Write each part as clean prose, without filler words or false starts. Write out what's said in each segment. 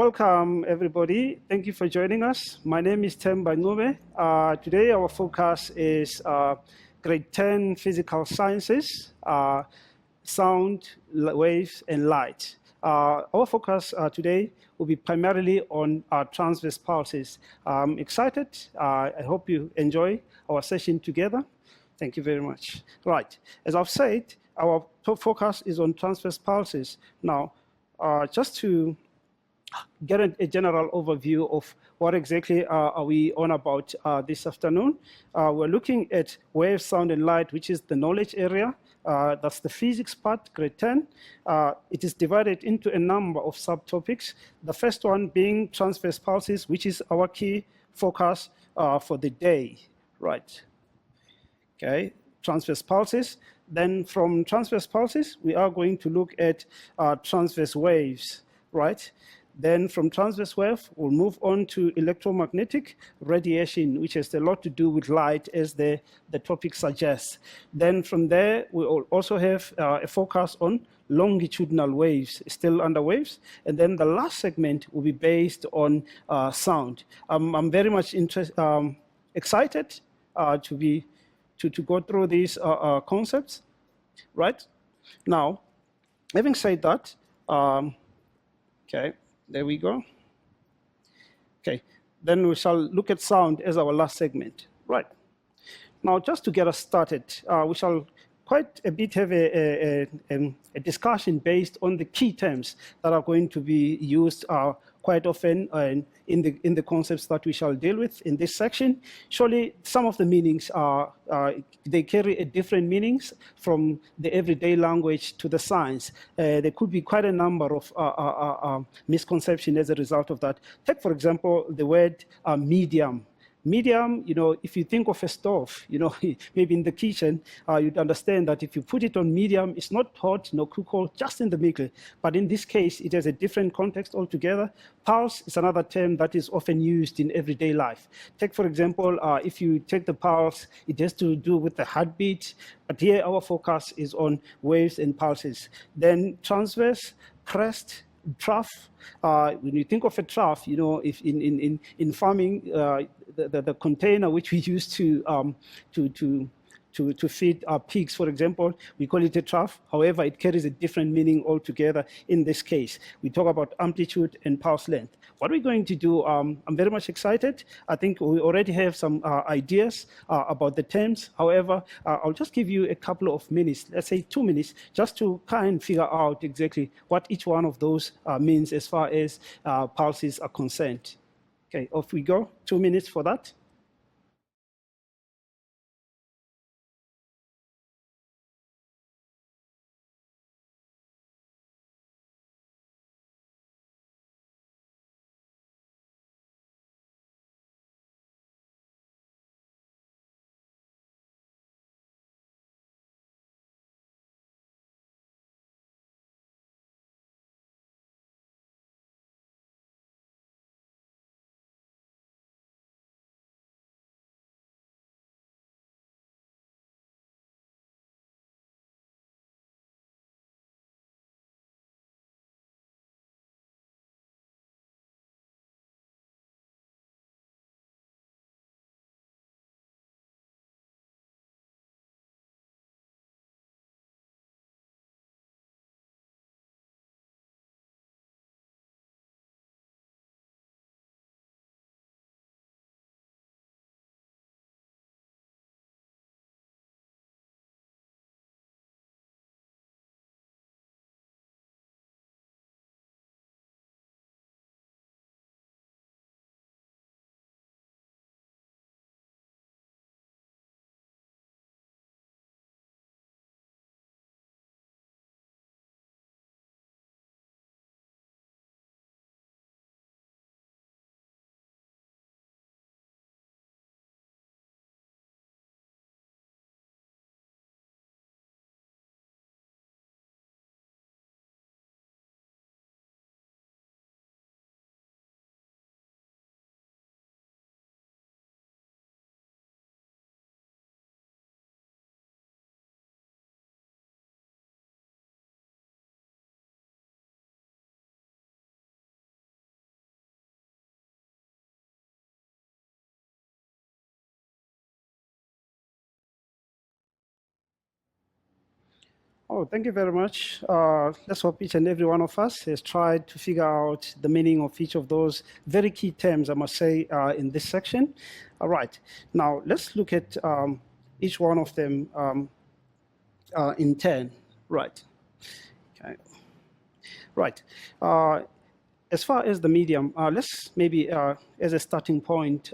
Welcome, everybody. Thank you for joining us. My name is Temba Nume. Today, our focus is grade 10 physical sciences, sound, waves, and light. Our focus today will be primarily on transverse pulses. I'm excited. I hope you enjoy our session together. Thank you very much. Right, as I've said, our focus is on transverse pulses. Now, just to get a general overview of what exactly are we on about this afternoon. We're looking at wave, sound, and light, which is the knowledge area. That's the physics part, grade 10. It is divided into a number of subtopics. The first one being transverse pulses, which is our key focus for the day, right? Okay, transverse pulses. Then from transverse pulses, we are going to look at transverse waves, right? Then from transverse wave, we'll move on to electromagnetic radiation, which has a lot to do with light, as the topic suggests. Then from there, we will also have a focus on longitudinal waves, still under waves. And then the last segment will be based on sound. I'm very much excited to go through these concepts, right? Now, having said that, okay. There we go. Okay, then we shall look at sound as our last segment. Right. Now, just to get us started, we shall quite a bit have a discussion based on the key terms that are going to be used quite often in the concepts that we shall deal with in this section. Surely, some of the meanings they carry a different meanings from the everyday language to the science. There could be quite a number of misconceptions as a result of that. Take, for example, the word medium. Medium, if you think of a stove, maybe in the kitchen, you'd understand that if you put it on medium, it's not hot, no cool, just in the middle. But in this case, it has a different context altogether. Pulse is another term that is often used in everyday life. Take, for example, if you take the pulse, it has to do with the heartbeat. But here, our focus is on waves and pulses. Then transverse, crest, trough. When you think of a trough, if in farming, the container which we use to feed our pigs, for example, we call it a trough. However, it carries a different meaning altogether in this case. We talk about amplitude and pulse length. What we're going to do, I'm very much excited. I think we already have some ideas about the terms. However, I'll just give you a couple of minutes, let's say 2 minutes, just to kind of figure out exactly what each one of those means as far as pulses are concerned. Okay, off we go. 2 minutes for that. Oh, thank you very much. Let's hope each and every one of us has tried to figure out the meaning of each of those very key terms, I must say, in this section. All right. Now, let's look at each one of them in turn. Right. Okay. Right. As far as the medium, let's maybe, as a starting point,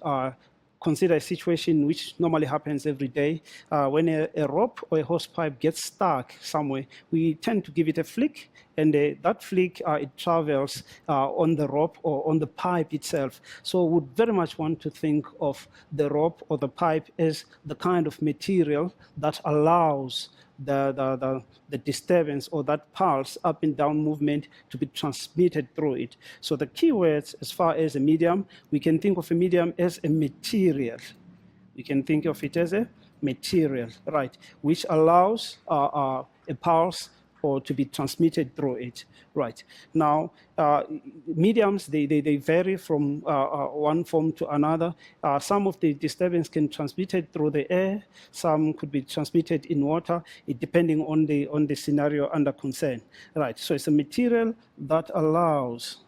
consider a situation which normally happens every day. When a rope or a hose pipe gets stuck somewhere, we tend to give it a flick, and that flick, it travels on the rope or on the pipe itself. So we would very much want to think of the rope or the pipe as the kind of material that allows the disturbance or that pulse up and down movement to be transmitted through it. So the key words as far as a medium, we can think of a medium as a material. We can think of it as a material, right, which allows a pulse or to be transmitted through it, right. Now, mediums, they vary from one form to another. Some of the disturbance can be transmitted through the air, some could be transmitted in water, depending on the scenario under concern, right. So it's a material that allows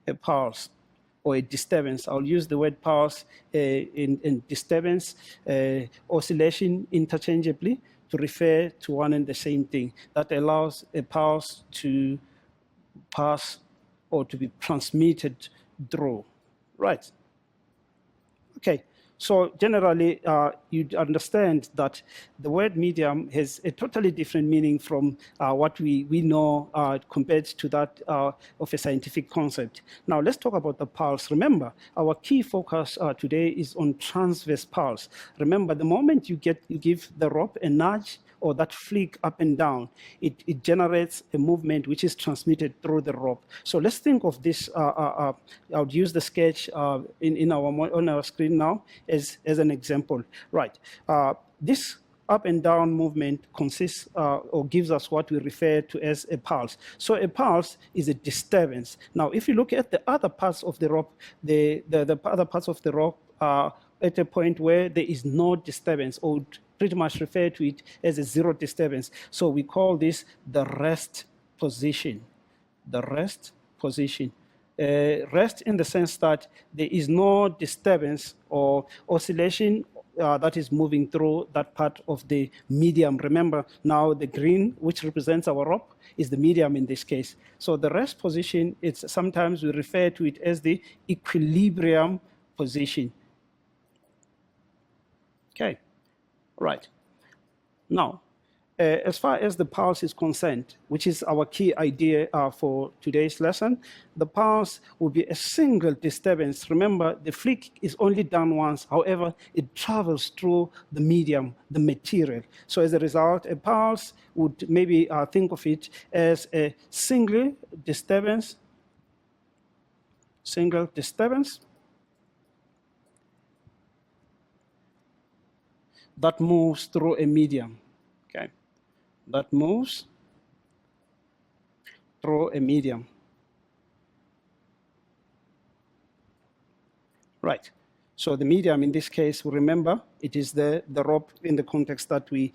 a pulse or a disturbance. I'll use the word pulse in disturbance, oscillation interchangeably to refer to one and the same thing. That allows a pulse to pass or to be transmitted through. Right. Okay. So generally, you'd understand that the word medium has a totally different meaning from what we know compared to that of a scientific concept. Now, let's talk about the pulse. Remember, our key focus today is on transverse pulse. Remember, the moment you give the rope a nudge or that flick up and down, it generates a movement which is transmitted through the rope. So let's think of this. I'll use the sketch on our screen now as an example. Right. This up and down movement consists or gives us what we refer to as a pulse. So a pulse is a disturbance. Now, if you look at the other parts of the rope, the other parts of the rope are at a point where there is no disturbance, or pretty much refer to it as a zero disturbance. So we call this the rest position. The rest position. Rest in the sense that there is no disturbance or oscillation that is moving through that part of the medium. Remember, now the green, which represents our rope, is the medium in this case. So the rest position, it's sometimes we refer to it as the equilibrium position. Okay, right. Now, as far as the pulse is concerned, which is our key idea for today's lesson, the pulse will be a single disturbance. Remember, the flick is only done once. However, it travels through the medium, the material. So as a result, a pulse would maybe think of it as a single disturbance that moves through a medium. Okay, that moves through a medium. Right. So the medium in this case, remember, it is the rope in the context that we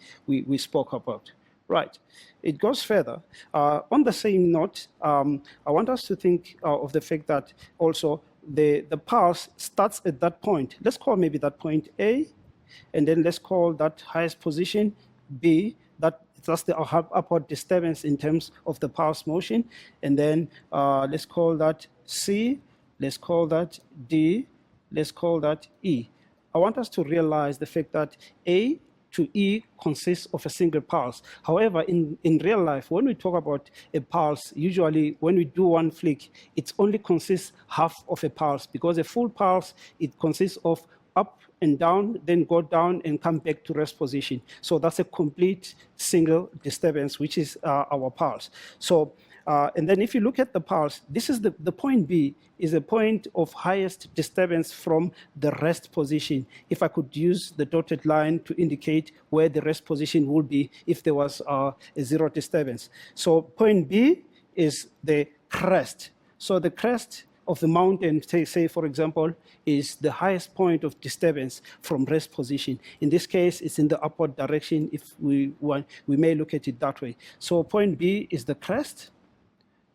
spoke about. Right. It goes further. On the same note, I want us to think of the fact that also the pulse starts at that point. Let's call maybe that point A, and then let's call that highest position B. That's the upward disturbance in terms of the pulse motion. And then let's call that C, let's call that D, let's call that E. I want us to realize the fact that A to E consists of a single pulse. However, in real life, when we talk about a pulse, usually when we do one flick, it only consists half of a pulse, because a full pulse, it consists of up and down, then go down and come back to rest position. So that's a complete single disturbance, which is our pulse. So, and then if you look at the pulse, this is the point B is a point of highest disturbance from the rest position. If I could use the dotted line to indicate where the rest position would be if there was a zero disturbance. So point B is the crest. So the crest of the mountain, say for example, is the highest point of disturbance from rest position. In this case, it's in the upward direction. If we want, we may look at it that way. So point B is the crest,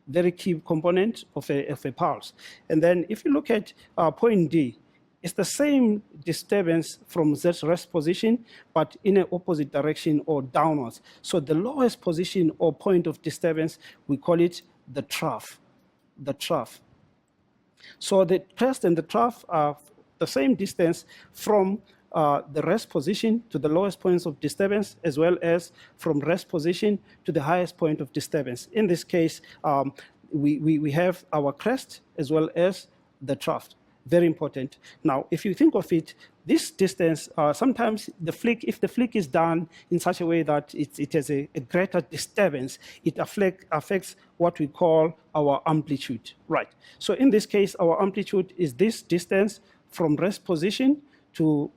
very key component of a pulse. And then if you look at point D, it's the same disturbance from that rest position, but in an opposite direction or downwards. So the lowest position or point of disturbance, we call it the trough. The trough. So the crest and the trough are the same distance from the rest position to the lowest points of disturbance, as well as from rest position to the highest point of disturbance. In this case, we have our crest as well as the trough. Very important. Now, if you think of it, this distance, sometimes if the flick is done in such a way that it has a greater disturbance, it affects what we call our amplitude. Right. So in this case, our amplitude is this distance from rest position to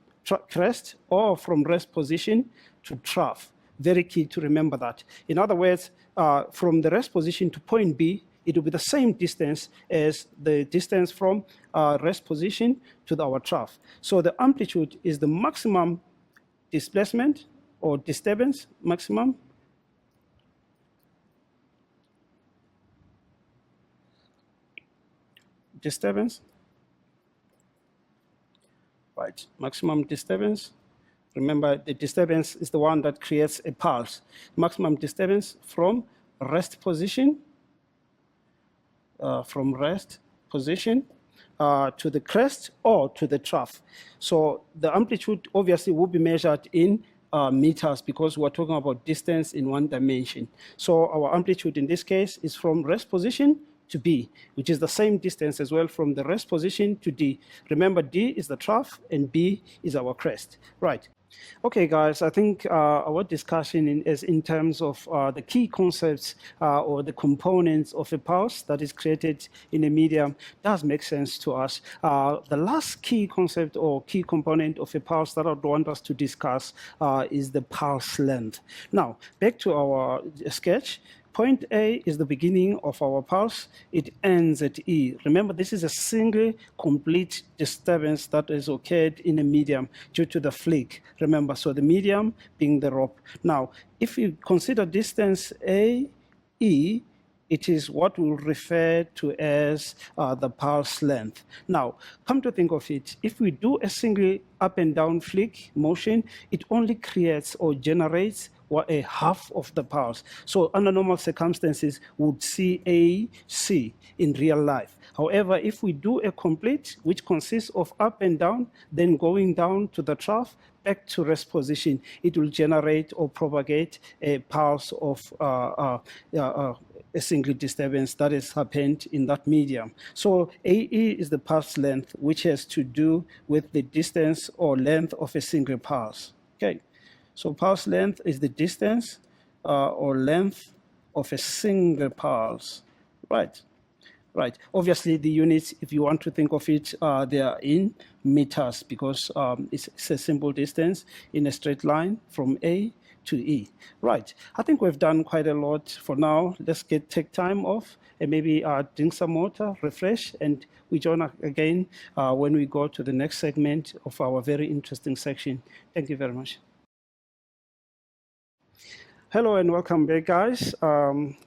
crest, or from rest position to trough. Very key to remember that. In other words, from the rest position to point B, it will be the same distance as the distance from rest position to our trough. So the amplitude is the maximum displacement or disturbance maximum disturbance. Right, maximum disturbance. Remember, the disturbance is the one that creates a pulse. Maximum disturbance from rest position, to the crest or to the trough. So the amplitude obviously will be measured in meters, because we're talking about distance in one dimension. So our amplitude in this case is from rest position to B, which is the same distance as well from the rest position to D. Remember, D is the trough and B is our crest. Right. Okay, guys, I think our discussion is in terms of the key concepts or the components of a pulse that is created in a medium does make sense to us. The last key concept or key component of a pulse that I would want us to discuss is the pulse length. Now, back to our sketch. Point A is the beginning of our pulse. It ends at E. Remember, this is a single complete disturbance that has occurred in a medium due to the flick. Remember, so the medium being the rope. Now, if you consider distance A, E, it is what we'll refer to as the pulse length. Now, come to think of it, if we do a single up and down flick motion, it only creates or generates a half of the pulse. So under normal circumstances, we would see AC in real life. However, if we do a complete, which consists of up and down, then going down to the trough, back to rest position, it will generate or propagate a pulse of a single disturbance that has happened in that medium. So AE is the pulse length, which has to do with the distance or length of a single pulse. Okay. So pulse length is the distance or length of a single pulse. Right. Right. Obviously, the units, if you want to think of it, they are in meters, because it's a simple distance in a straight line from A to E. Right. I think we've done quite a lot for now. Let's take time off and maybe drink some water, refresh, and we join again when we go to the next segment of our very interesting section. Thank you very much. Hello and welcome back, guys.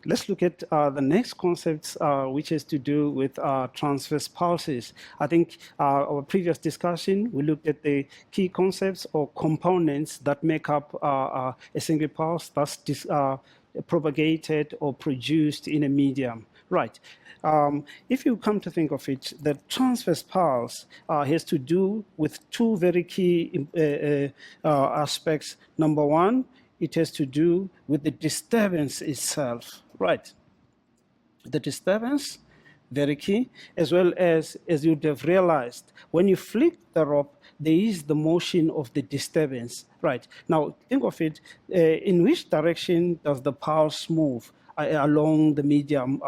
Let's look at the next concept, which has to do with transverse pulses. I think our previous discussion, we looked at the key concepts or components that make up a single pulse that's propagated or produced in a medium. Right. If you come to think of it, the transverse pulse has to do with two very key aspects. Number one, it has to do with the disturbance itself, right? The disturbance, very key, as well as you'd have realized, when you flick the rope, there is the motion of the disturbance, right? Now, think of it, in which direction does the pulse move? along the medium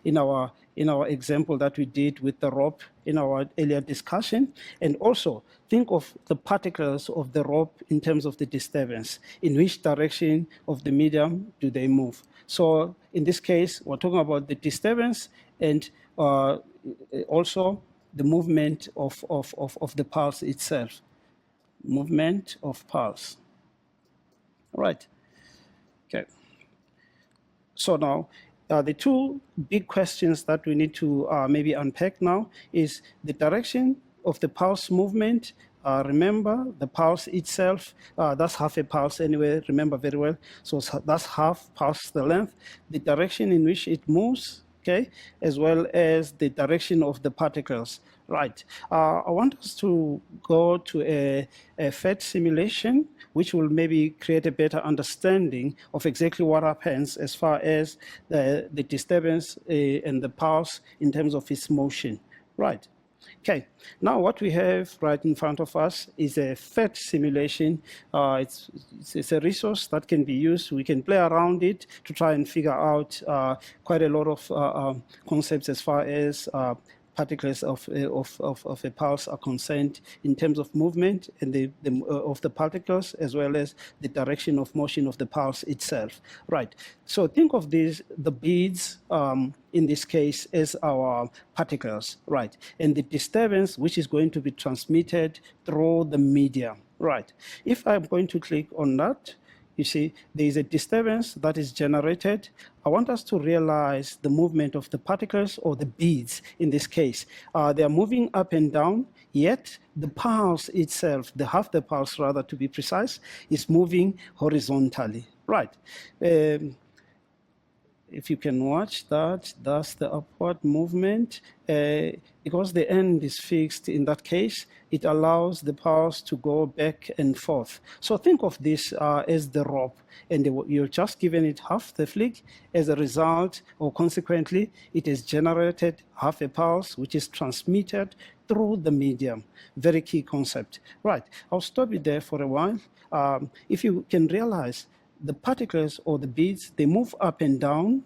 in our example that we did with the rope in our earlier discussion, and also think of the particles of the rope in terms of the disturbance. In which direction of the medium do they move? So in this case, we're talking about the disturbance and also the movement of the pulse itself. Movement of pulse. All right. Okay. So now, the two big questions that we need to maybe unpack now is the direction of the pulse movement. Remember, the pulse itself, that's half a pulse anyway, remember very well. So that's half pulse the length, the direction in which it moves, okay, as well as the direction of the particles. Right. I want us to go to a PhET simulation, which will maybe create a better understanding of exactly what happens as far as the disturbance and the pulse in terms of its motion. Right. Okay, now what we have right in front of us is a PhET simulation. It's a resource that can be used. We can play around it to try and figure out quite a lot of concepts as far as particles of a pulse are concerned in terms of movement and of the particles, as well as the direction of motion of the pulse itself. Right. So think of the beads in this case as our particles, right? And the disturbance which is going to be transmitted through the medium, right? If I'm going to click on that, you see, there is a disturbance that is generated. I want us to realize the movement of the particles, or the beads in this case. They are moving up and down, yet the pulse itself, half the pulse rather to be precise, is moving horizontally, right? If you can watch that, that's the upward movement. Because the end is fixed in that case, it allows the pulse to go back and forth. So think of this as the rope, and you're just given it half the flick. As a result, or consequently, it has generated half a pulse, which is transmitted through the medium. Very key concept. Right, I'll stop it there for a while. If you can realize, the particles or the beads, they move up and down.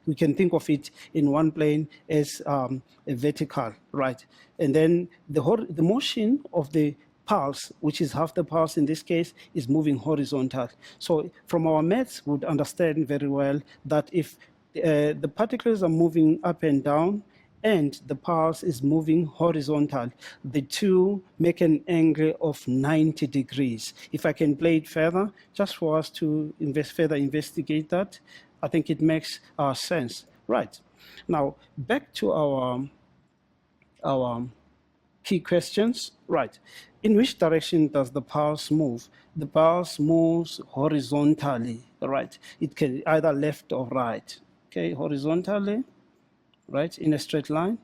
We can think of it in one plane as a vertical, right? And then the motion of the pulse, which is half the pulse in this case, is moving horizontal. So from our maths, we would understand very well that if the particles are moving up and down, and the pulse is moving horizontal, the two make an angle of 90 degrees. If I can play it further, just for us to further investigate that, I think it makes sense. Right. Now, back to our key questions. Right. In which direction does the pulse move? The pulse moves horizontally, right? It can either left or right. Okay, horizontally. Right, in a straight line,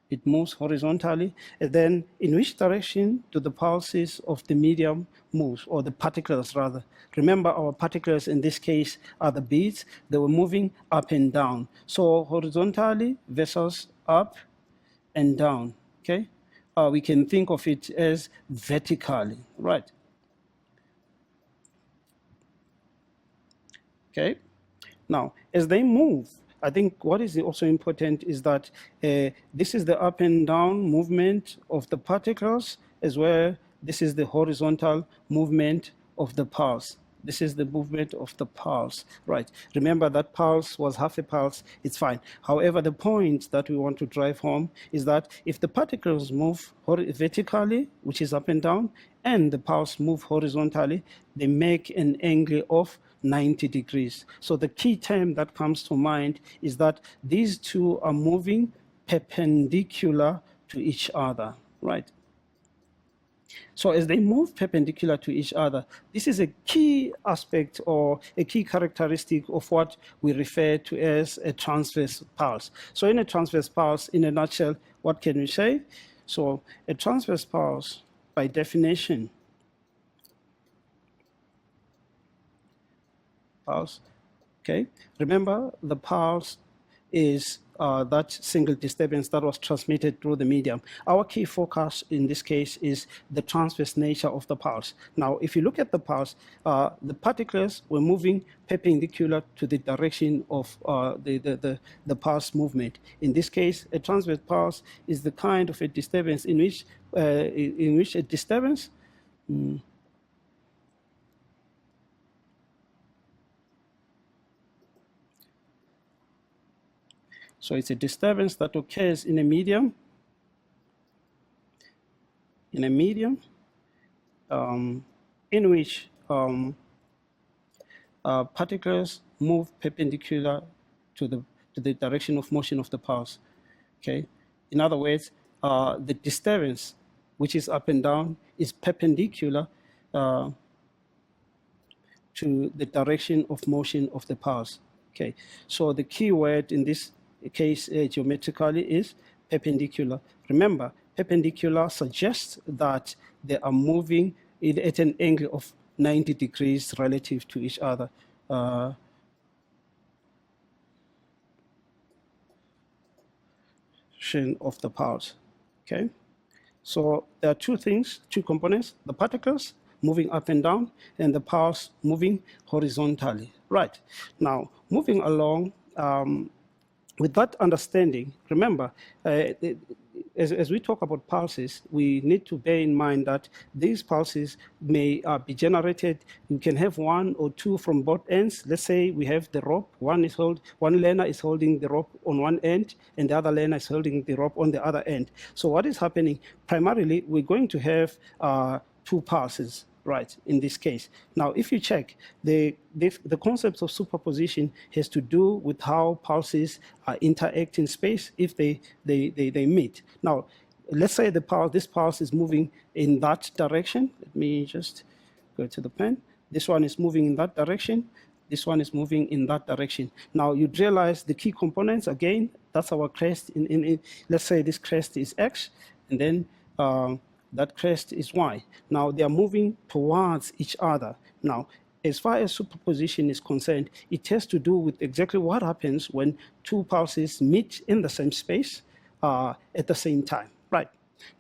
it moves horizontally. And then in which direction do the pulses of the medium move, or the particles rather? Remember, our particles in this case are the beads. They were moving up and down. So horizontally versus up and down, okay? We can think of it as vertically, right? Okay, now as they move, I think what is also important is that this is the up and down movement of the particles, as well this is the horizontal movement of the pulse. This is the movement of the pulse, right? Remember that pulse was half a pulse, it's fine. However, the point that we want to drive home is that if the particles move vertically, which is up and down, and the pulse move horizontally, they make an angle of 90 degrees. So the key term that comes to mind is that these two are moving perpendicular to each other, right? So as they move perpendicular to each other, this is a key aspect or a key characteristic of what we refer to as a transverse pulse. So in a transverse pulse, in a nutshell, what can we say? So a transverse pulse, by definition, pulse, okay? Remember, the pulse is that single disturbance that was transmitted through the medium. Our key focus in this case is the transverse nature of the pulse. Now, if you look at the pulse, the particles were moving perpendicular to the direction of the pulse movement. In this case, a transverse pulse is the kind of a disturbance in which a disturbance so it's a disturbance that occurs in a medium, in which particles move perpendicular to the direction of motion of the pulse. Okay, in other words, the disturbance, which is up and down, is perpendicular to the direction of motion of the pulse. Okay, so the key word in this case geometrically is perpendicular. Remember, perpendicular suggests that they are moving at an angle of 90 degrees relative to each other. Of the pulse. Okay, so there are two things, two components: the particles moving up and down, and the pulse moving horizontally. Right. Now, moving along. With that understanding, remember, as we talk about pulses, we need to bear in mind that these pulses may be generated. You can have one or two from both ends. Let's say we have the rope. One learner is holding the rope on one end, and the other learner is holding the rope on the other end. So what is happening? Primarily, we're going to have two pulses. Right, in this case. Now, if you check, the concept of superposition has to do with how pulses interact in space if they meet. Now, let's say this pulse is moving in that direction. Let me just go to the pen. This one is moving in that direction. This one is moving in that direction. Now, you'd realize the key components, again, that's our crest. Let's say this crest is X, and then that crest is Y. Now, they are moving towards each other. Now, as far as superposition is concerned, it has to do with exactly what happens when two pulses meet in the same space at the same time. Right.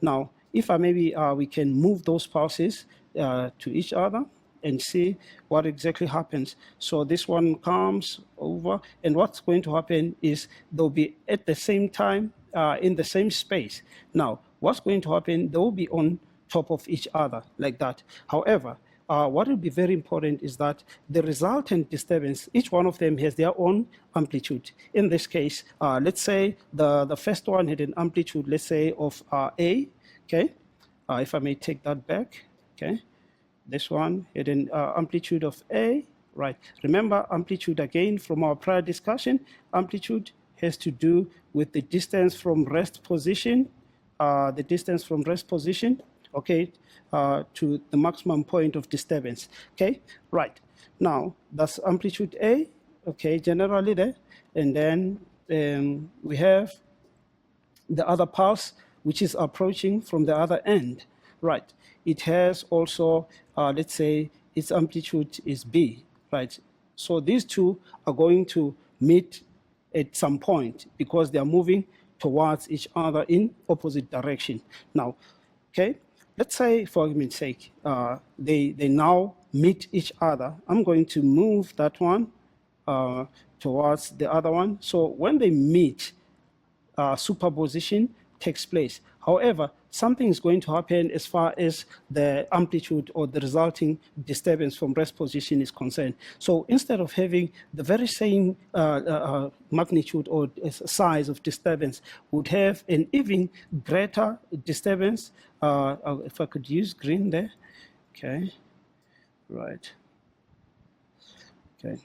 Now, if we can move those pulses to each other and see what exactly happens. So this one comes over, and what's going to happen is they'll be at the same time in the same space. Now, what's going to happen? They will be on top of each other like that. However, what will be very important is that the resultant disturbance, each one of them has their own amplitude. In this case, let's say the first one had an amplitude, let's say, of A, okay? If I may take that back, okay? This one had an amplitude of A, right? Remember, amplitude, again, from our prior discussion, amplitude has to do with the distance from rest position, okay, to the maximum point of disturbance, okay? Right, now, that's amplitude A, okay, generally there, and then we have the other pulse, which is approaching from the other end, right? It has also, let's say, its amplitude is B, right? So these two are going to meet at some point because they are moving towards each other in opposite direction. Now, okay, let's say, for argument's sake, they now meet each other. I'm going to move that one towards the other one. So when they meet, superposition takes place. However, something is going to happen as far as the amplitude or the resulting disturbance from rest position is concerned. So instead of having the very same magnitude or size of disturbance, would have an even greater disturbance. If I could use green there, okay, right, okay.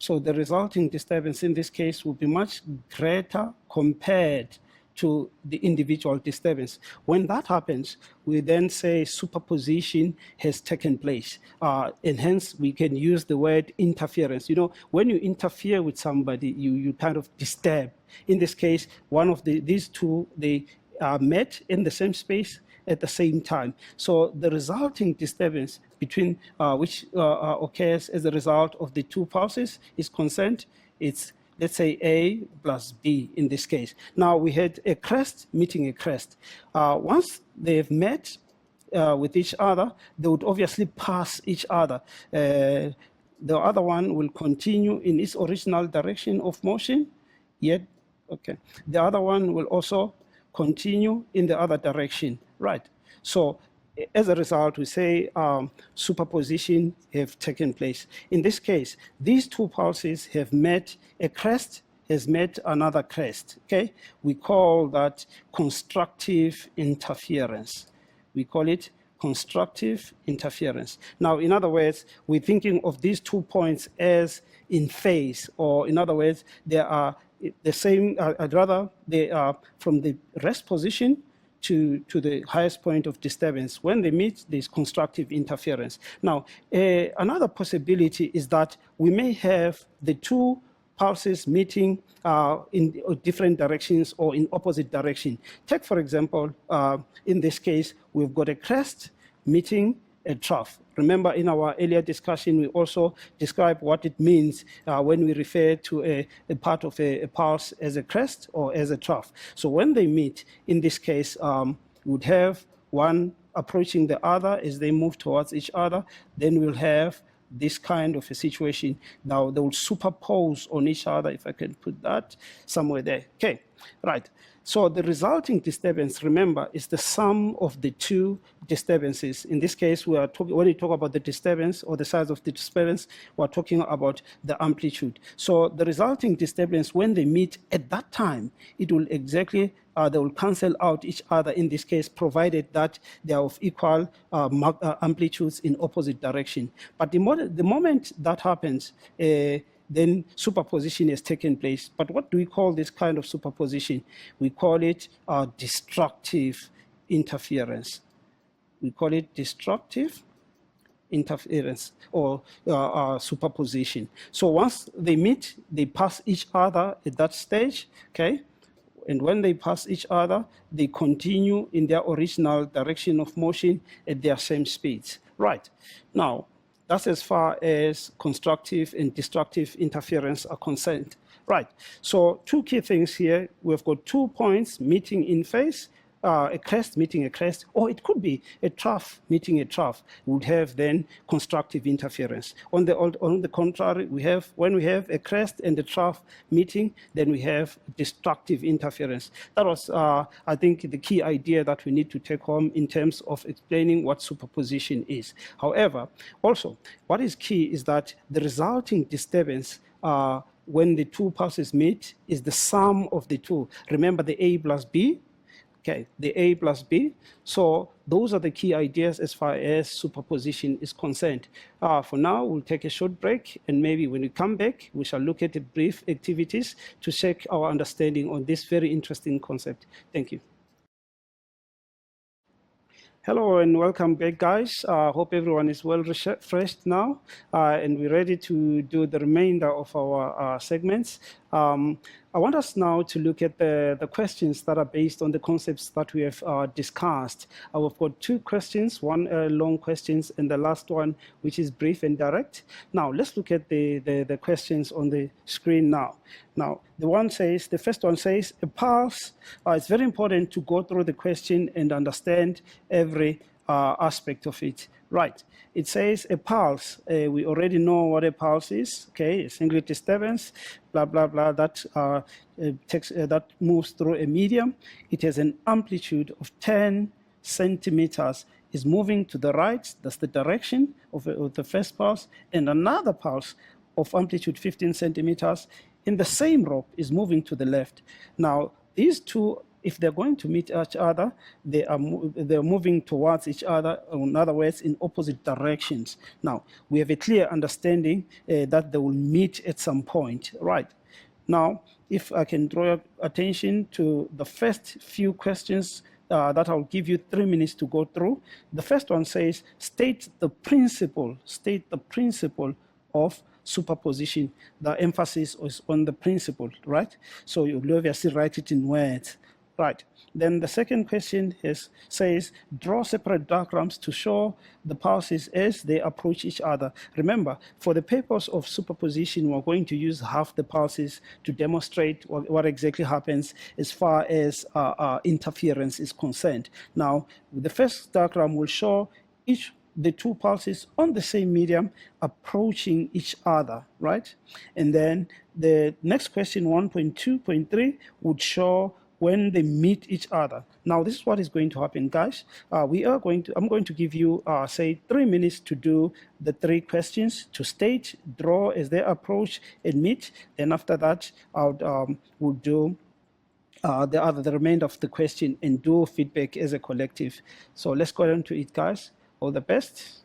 So the resulting disturbance in this case will be much greater compared to the individual disturbance. When that happens, we then say superposition has taken place. And hence, we can use the word interference. You know, when you interfere with somebody, you kind of disturb. In this case, one of these two, they are met in the same space at the same time. So the resulting disturbance between which occurs as a result of the two pulses is concerned, it's let's say A plus B in this case. Now we had a crest meeting a crest. Once they've met with each other, they would obviously pass each other. The other one will continue in its original direction of motion, yet, okay. The other one will also continue in the other direction, right? So as a result, we say superposition have taken place. In this case, these two pulses have met, a crest has met another crest, okay? We call that constructive interference. We call it constructive interference. Now, in other words, we're thinking of these 2 points as in phase, or in other words, they are the same, rather, they are from the rest position to the highest point of disturbance. When they meet, there's constructive interference. Now, another possibility is that we may have the two pulses meeting in different directions or in opposite direction. Take, for example, in this case, we've got a crest meeting a trough. Remember, in our earlier discussion, we also described what it means when we refer to a part of a pulse as a crest or as a trough. So when they meet, in this case, we would have one approaching the other as they move towards each other. Then we'll have this kind of a situation. Now they will superpose on each other, if I can put that somewhere there. Okay, right. So the resulting disturbance, remember, is the sum of the two disturbances. In this case, we are talking, when we talk about the disturbance or the size of the disturbance, we're talking about the amplitude. So the resulting disturbance, when they meet at that time, it will exactly, they will cancel out each other in this case, provided that they are of equal amplitudes in opposite direction. But the moment that happens, then superposition has taken place. But what do we call this kind of superposition? We call it destructive interference. We call it destructive interference or superposition. So once they meet, they pass each other at that stage, okay? And when they pass each other, they continue in their original direction of motion at their same speeds. Right. Now, that's as far as constructive and destructive interference are concerned. Right. So two key things here. We've got 2 points meeting in phase, a crest meeting a crest, or it could be a trough meeting a trough. We would have then constructive interference. On the contrary, when we have a crest and a trough meeting, then we have destructive interference. That was, I think, the key idea that we need to take home in terms of explaining what superposition is. However, also, what is key is that the resulting disturbance when the two pulses meet is the sum of the two. Remember the A plus B. Okay, the A plus B. So those are the key ideas as far as superposition is concerned. For now, we'll take a short break, and maybe when we come back, we shall look at the brief activities to check our understanding on this very interesting concept. Thank you. Hello and welcome back, guys. Hope everyone is well refreshed now, and we're ready to do the remainder of our segments. I want us now to look at the questions that are based on the concepts that we have discussed. We've got 2 questions, one long questions, and the last one, which is brief and direct. Now, let's look at the questions on the screen now. Now, the first one says, a pulse. It's very important to go through the question and understand every aspect of it. Right. It says a pulse. We already know what a pulse is. Okay, a single disturbance, blah blah blah. That moves through a medium. It has an amplitude of 10 centimeters. Is moving to the right. That's the direction of the first pulse, and another pulse of amplitude 15 centimeters in the same rope is moving to the left. Now, these two, if they're going to meet each other, they're moving towards each other, or in other words, in opposite directions. Now, we have a clear understanding that they will meet at some point. Right. Now, if I can draw your attention to the first few questions that I'll give you 3 minutes to go through. The first one says, state the principle of superposition. The emphasis is on the principle, right? So you'll obviously write it in words. Right. Then the second question says, draw separate diagrams to show the pulses as they approach each other. Remember, for the purpose of superposition, we're going to use half the pulses to demonstrate what exactly happens as far as interference is concerned. Now, the first diagram will show the two pulses on the same medium approaching each other, right? And then the next question, 1.2.3, would show when they meet each other. Now, this is what is going to happen, guys. I'm going to give you, say, 3 minutes to do the 3 questions, to state, draw as they approach and meet. And after that, we'll do the remainder of the question and do feedback as a collective. So let's go on to it, guys. All the best.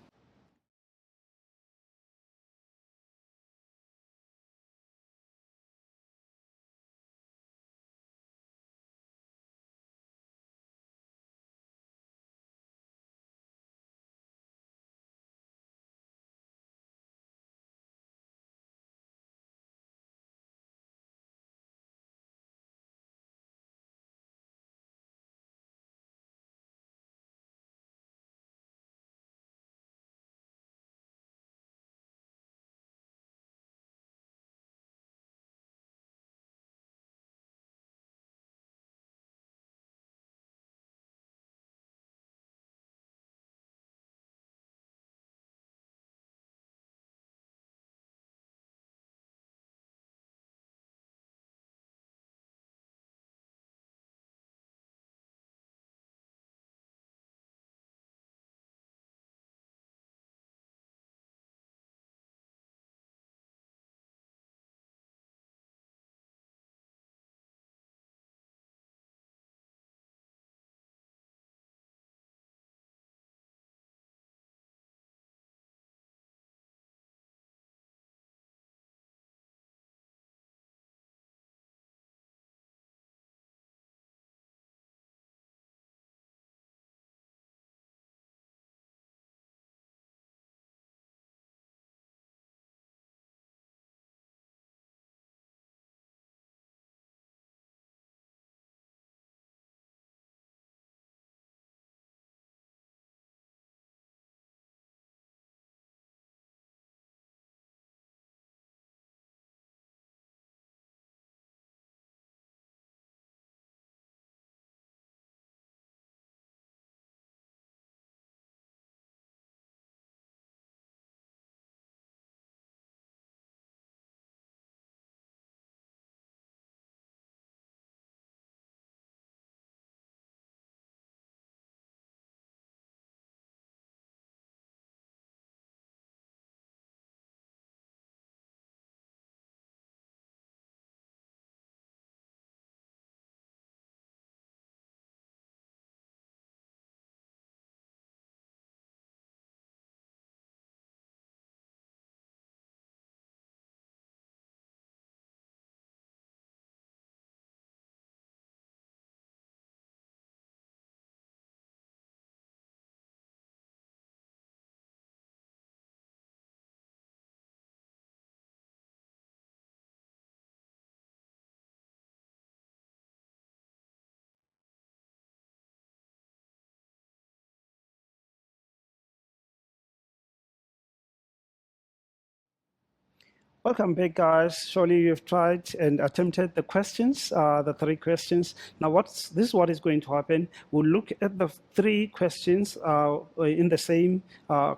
Welcome back, guys. Surely you've tried and attempted the questions, the 3 questions. Now, this is what is going to happen. We'll look at the 3 questions in the same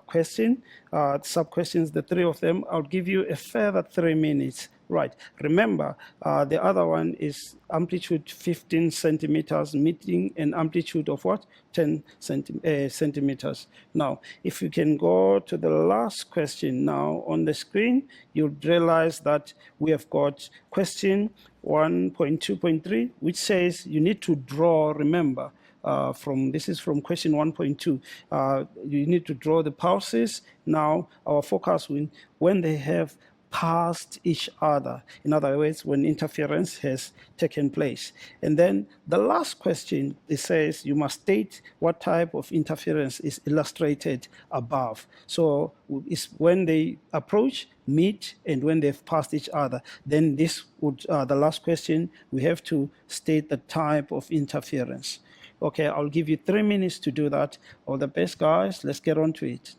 question, sub-questions, the 3 of them. I'll give you a further 3 minutes. Right. Remember, the other one is amplitude 15 centimeters, meeting an amplitude of what? 10 centimeters. Now, if you can go to the last question now on the screen, you'll realize that we have got question 1.2.3, which says you need to draw, remember, this is from question 1.2. You need to draw the pulses. Now, our focus when they have past each other. In other words, when interference has taken place. And then the last question, it says you must state what type of interference is illustrated above. So it's when they approach, meet, and when they've passed each other. Then this would, the last question, we have to state the type of interference. Okay, I'll give you 3 minutes to do that. All the best, guys. Let's get on to it.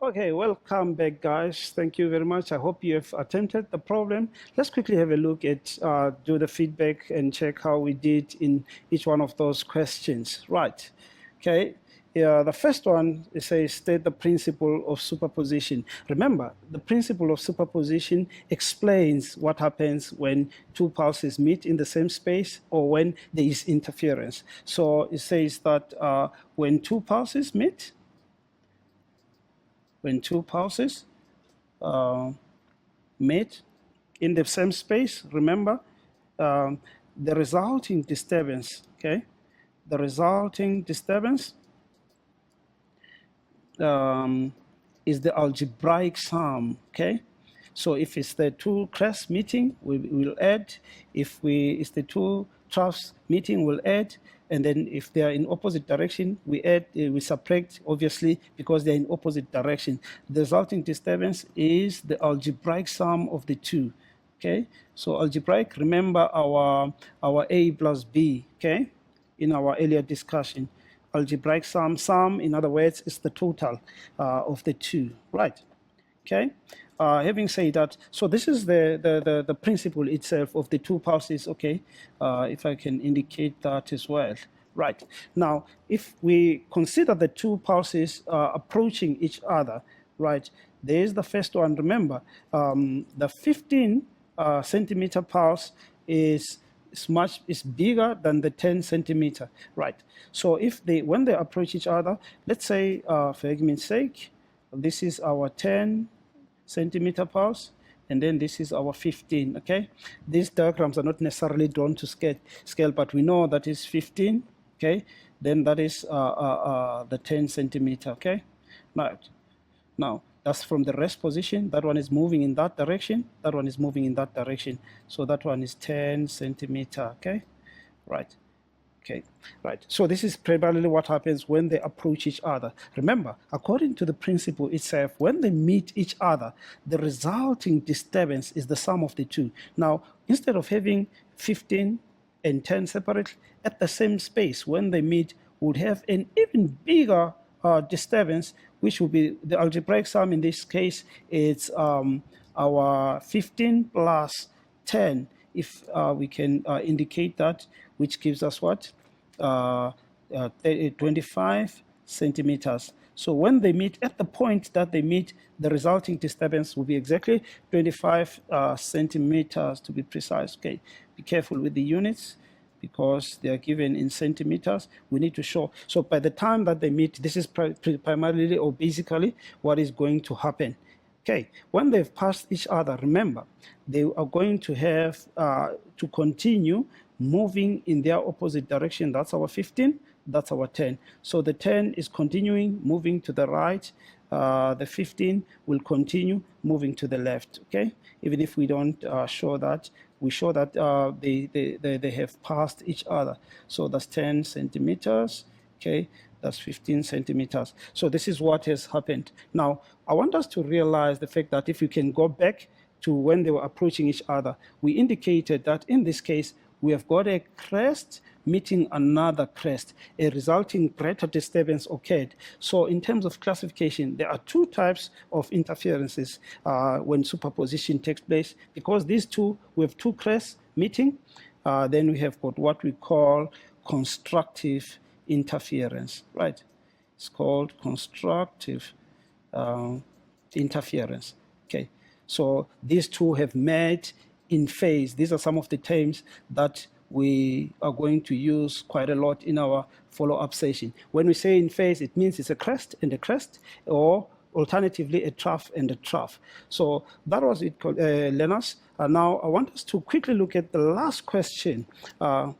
Okay, welcome back, guys. Thank you very much. I hope you have attempted the problem. Let's quickly have a look at, do the feedback and check how we did in each one of those questions. Right, okay. Yeah, the first one, it says, state the principle of superposition. Remember, the principle of superposition explains what happens when two pulses meet in the same space or when there is interference. So it says that when two pulses meet, meet in the same space, remember, the resulting disturbance, okay? The resulting disturbance is the algebraic sum, okay? So if it's the two crests meeting, we will add. If it's the two troughs meeting, we'll add. And then if they are in opposite direction, we add, we subtract, obviously, because they're in opposite direction. The resulting disturbance is the algebraic sum of the two, okay? So algebraic, remember our A plus B, okay? In our earlier discussion. Algebraic sum, in other words, is the total of the two, right? Okay. Having said that, so this is the principle itself of the two pulses. Okay, if I can indicate that as well. Right. Now, if we consider the two pulses approaching each other, right, there is the first one. Remember, the 15 centimeter pulse is bigger than the 10 centimeter, right? So if when they approach each other, let's say, for argument's sake, this is our 10 centimeter pulse, and then this is our 15, okay? These diagrams are not necessarily drawn to scale, but we know that is 15, okay? Then that is the 10 centimeter, okay? Now, that's from the rest position. That one is moving in that direction. That one is moving in that direction. So that one is 10 centimeter, okay? Right. Okay, right. So this is primarily what happens when they approach each other. Remember, according to the principle itself, when they meet each other, the resulting disturbance is the sum of the two. Now, instead of having 15 and 10 separate at the same space, when they meet, would have an even bigger disturbance, which will be the algebraic sum. In this case, it's our 15 plus 10, if we can indicate that, which gives us what? 25 centimeters. So when they meet, at the point that they meet, the resulting disturbance will be exactly 25 centimeters, to be precise. Okay, be careful with the units because they are given in centimeters. We need to show. So by the time that they meet, this is primarily or basically what is going to happen. Okay, when they've passed each other, remember, they are going to have to continue moving in their opposite direction. That's our 15, that's our 10. So the 10 is continuing, moving to the right. The 15 will continue moving to the left, okay? Even if we don't show that, we show that they have passed each other. So that's 10 centimeters, okay? That's 15 centimeters. So this is what has happened. Now, I want us to realize the fact that if you can go back to when they were approaching each other, we indicated that in this case, we have got a crest meeting another crest, a resulting greater disturbance occurred. So in terms of classification, there are two types of interferences when superposition takes place. Because these two, we have two crests meeting, then we have got what we call constructive interference, right? It's called constructive interference, okay? So these two have met in phase. These are some of the terms that we are going to use quite a lot in our follow-up session. When we say in phase, it means it's a crest and a crest, or alternatively a trough and a trough. So that was it, Lenas. Now I want us to quickly look at the last question. I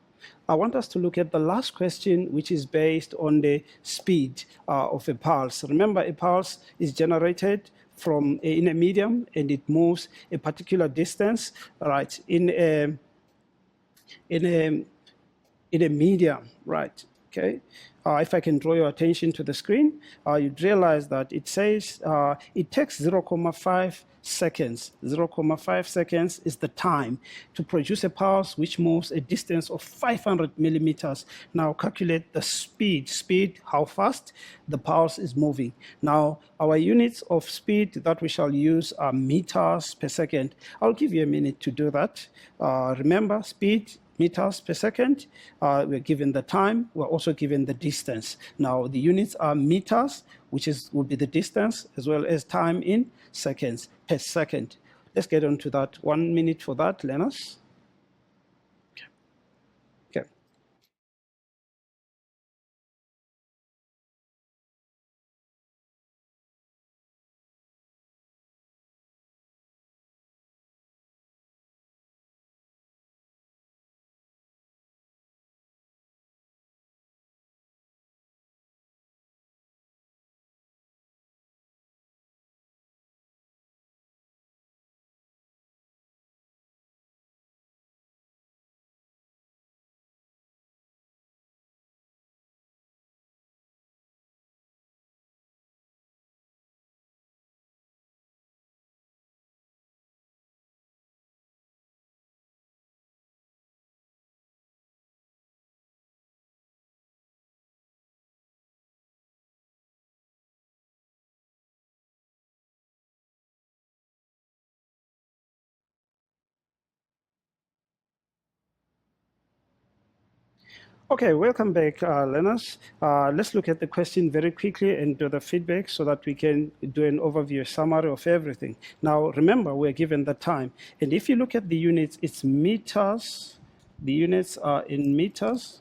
want us to look at the last question, which is based on the speed of a pulse. Remember, a pulse is generated from in a medium, and it moves a particular distance, right? In a medium, right? Okay. If I can draw your attention to the screen, you'd realize that it says it takes 0.5 seconds. 0.5 seconds is the time to produce a pulse which moves a distance of 500 millimeters. Now calculate the speed, how fast the pulse is moving. Now our units of speed that we shall use are meters per second. I'll give you a minute to do that. Remember, speed, meters per second. We're given the time. We're also given the distance. Now the units are meters, which would be the distance, as well as time in seconds per second. Let's get on to that. 1 minute for that, Lenas. Okay, welcome back, learners. Let's look at the question very quickly and do the feedback so that we can do an overview, summary of everything. Now, remember, we're given the time. And if you look at the units, it's meters. The units are in meters,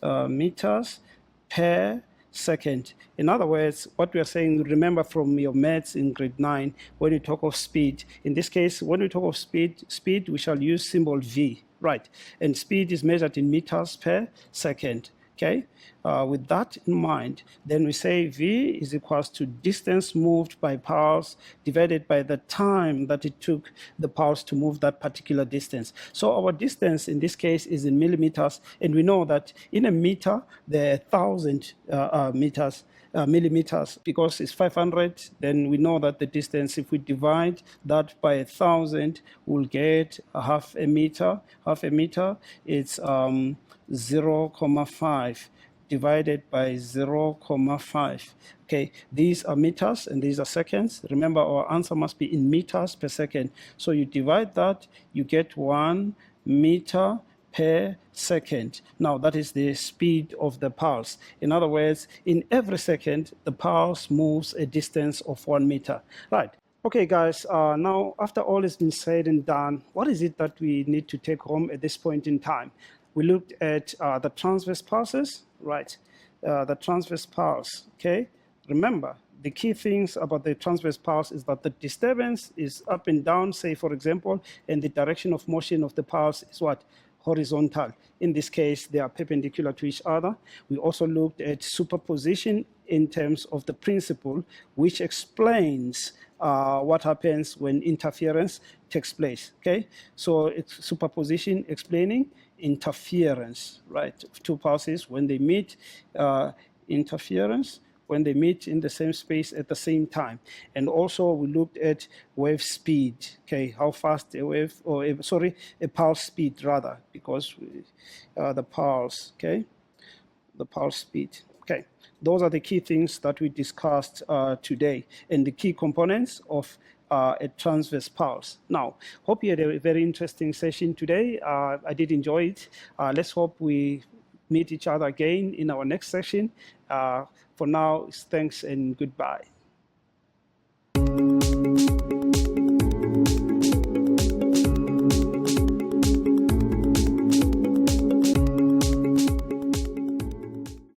meters per second. In other words, what we are saying, remember from your maths in grade 9, when you talk of speed, in this case, when we talk of speed, we shall use symbol V, right? And speed is measured in meters per second, okay? With that in mind, then we say V is equals to distance moved by pulse divided by the time that it took the pulse to move that particular distance. So our distance in this case is in millimeters, and we know that in a meter, there are 1,000 millimeters. Because it's 500, then we know that the distance, if we divide that by 1,000, we'll get a half a meter. Half a meter, it's 0.5 divided by 0.5. Okay, these are meters and these are seconds. Remember, our answer must be in meters per second. So you divide that, you get 1 meter per second. Now, that is the speed of the pulse. In other words, in every second, the pulse moves a distance of 1 meter. Right. Okay, guys, now after all has been said and done, what is it that we need to take home at this point in time? We looked at the transverse pulses, right? The transverse pulse, okay? Remember, the key things about the transverse pulse is that the disturbance is up and down, say, for example, and the direction of motion of the pulse is what? Horizontal. In this case, they are perpendicular to each other. We also looked at superposition in terms of the principle, which explains what happens when interference takes place, okay? So it's superposition explaining interference, right? Two pulses, when they meet, interference, when they meet in the same space at the same time. And also we looked at wave speed, okay? How fast a wave, or a pulse speed rather, because the pulse, okay? The pulse speed, okay? Those are the key things that we discussed today, and the key components of a transverse pulse. Now, hope you had a very interesting session today. I did enjoy it. Let's hope we meet each other again in our next session. For now, thanks and goodbye.